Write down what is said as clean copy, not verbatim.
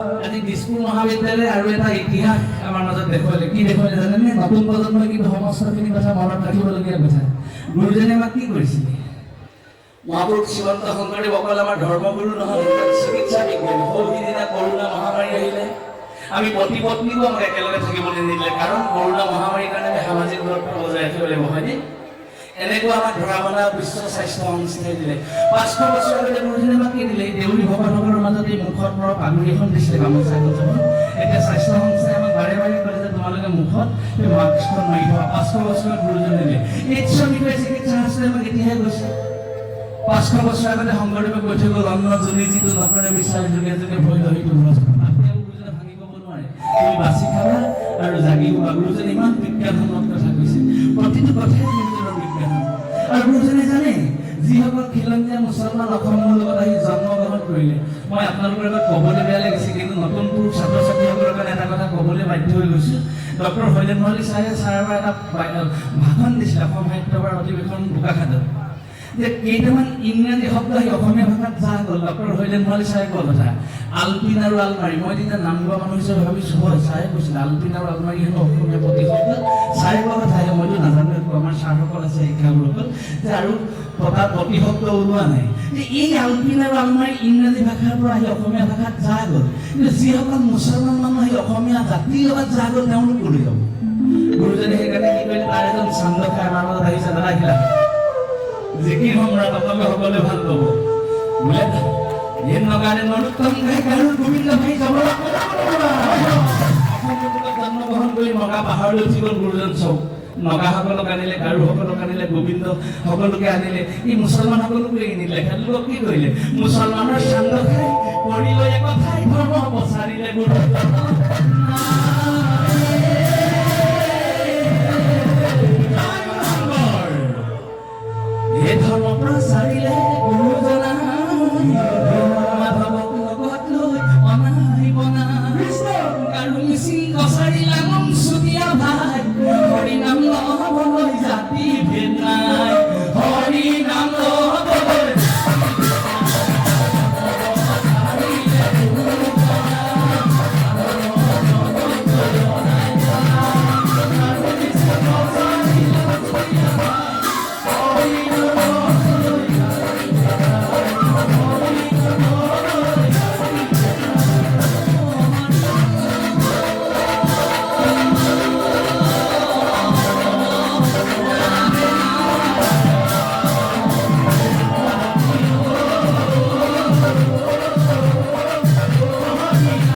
আজি দিছপুৰ মহাবিদ্যালয় আৰু এটা ইতিহাস আমাৰ মাজত দেখুৱালে। কি দেখুৱালে জানেনে? নতুন প্ৰজন্মই কিন্তু সমস্তখিনি কথা মনত ৰাখিবলগীয়া কথা। গুৰুজনে আমাক কি কৰিছিলে? মহাপুৰুষ শ্ৰীমন্ত শংকৰদেৱ অকল আমাৰ ধৰ্মগুৰু নহয়, চিকিৎসা বিজ্ঞানী। সৌদিনা কৰোণা মহামাৰী আহিলে আমি পতি পত্নীকো আমাক একেলগে থাকিবলৈ নিদিলে, কাৰণ কৰোণা মহামাৰীৰ কাৰণে আমি সামাজিক দূৰত্ব বজাই ৰাখিব লাগিব, হয়নে? এনেকুৱা আমাক ধৰা বনা বিশ্ব স্বাস্থ্য সংস্থাই দিলে। 500 বছৰ আগতে গুৰুজনে আমাক কি দিলে? দেউৰী ভকতসকলৰ মাজত এই মুখত পৰা পাগুৰি এখন দিছিলে, গামোচা এখন। এতিয়া স্বাস্থ্য সংস্থাই আমাক বাৰে বাৰে কয় যে তোমালোকে মুখত এই মাস্কখন মাৰি থোৱা। 500 বছৰত গুৰুজনে দিলে। এইডছৰ বিষয়ে চিকিৎসা শাস্ত্ৰই আমাক এতিয়াহে কৈছে। 500 বছৰ আগতে শংকৰদেৱে কৈ থৈ গ'ল, অন্ন যোনি যিটো নকৰে বিচাৰ যোগে যোগে ভয় সেইটো ভ্ৰষ্ট। গুৰুজনে ভাঙি ক'ব নোৱাৰে, তুমি বাচি খাবা আৰু জাগি শুবা। গুৰুজনে ইমান বিজ্ঞানসন্মত কথা কৈছে, প্ৰতিটো কথাই গুৰুজনৰ বিজ্ঞান। আৰু গুৰুজনে জানে যিসকল খিলঞ্জীয়া মুছলমান অসমৰ লগত আহি জন্মগ্ৰহণ কৰিলে, মই আপোনালোকৰ আগত ক'বলৈ বেয়া লাগিছে, কিন্তু নতুন পুৰুষ ছাত্ৰ ছাত্ৰীসকলৰ কাৰণে এটা কথা ক'বলৈ বাধ্য হৈ গৈছোঁ। ডক্টৰ হইলেন মহল্লী ছাৰে ছাৰবাৰ এটা ভাষণ দিছিলে অসম সাহিত্যসভাৰ অধিৱেশন বোকাখাতত, যে কেইটামান ইংৰাজী শব্দ আহি অসমীয়া ভাষাত যা গ'ল। ডক্টৰ হইলেন মহল্লী ছাৰে কোৱা কথা, আলপিন আৰু আলমাৰি। মই তেতিয়া নাম লোৱা মানুহ হিচাপে ভাবিছোঁ, হয় ছাৰে কৈছিলে আলপিন আৰু আলমাৰি হেনো অসমীয়া প্ৰতিশব্দ। ছাৰে কোৱা কথা মইতো নাজানো, আমাৰ ছাৰসকল আছে শিক্ষাগুৰুসকল, যে আৰু প্ৰতিশব্দ ওলোৱা নাই, যে এই আলপিন আৰু আলমাৰি ইংৰাজী ভাষাৰ পৰা আহি অসমীয়া ভাষাত যা গ'ল। কিন্তু যিসকল মুছলমান মানুহ আহি অসমীয়া জাতিৰ লগত যা গ'ল, তেওঁলোক ক'লৈ যাব? গুৰুজনে সেইকাৰণে কি কৰিলে, তাৰ এজন চান্দ খাই আমাৰ মাজত আহিছে, দাদা আহিলা জিকিৰ সম্ৰাট আপোনালোকে সকলোৱে ভাল পাব। বোলে নগাৰে নৰোত্তম গায়ক আৰু গোবিন্দ ভাই জন্মগ্ৰহণ কৰি নগা পাহাৰলৈ উঠি গ'ল গুৰুজন। চব নগাসকলক আনিলে, গাৰোসকলক আনিলে, গোবিন্দ সকলোকে আনিলে, এই মুছলমানসকলকো এৰি নিদিলে। তেওঁলোকক কি কৰিলে? মুছলমানৰ চান্দ খাই কৰি লৈ একঠাই ধৰ্ম প্ৰচাৰিলে গুৰু।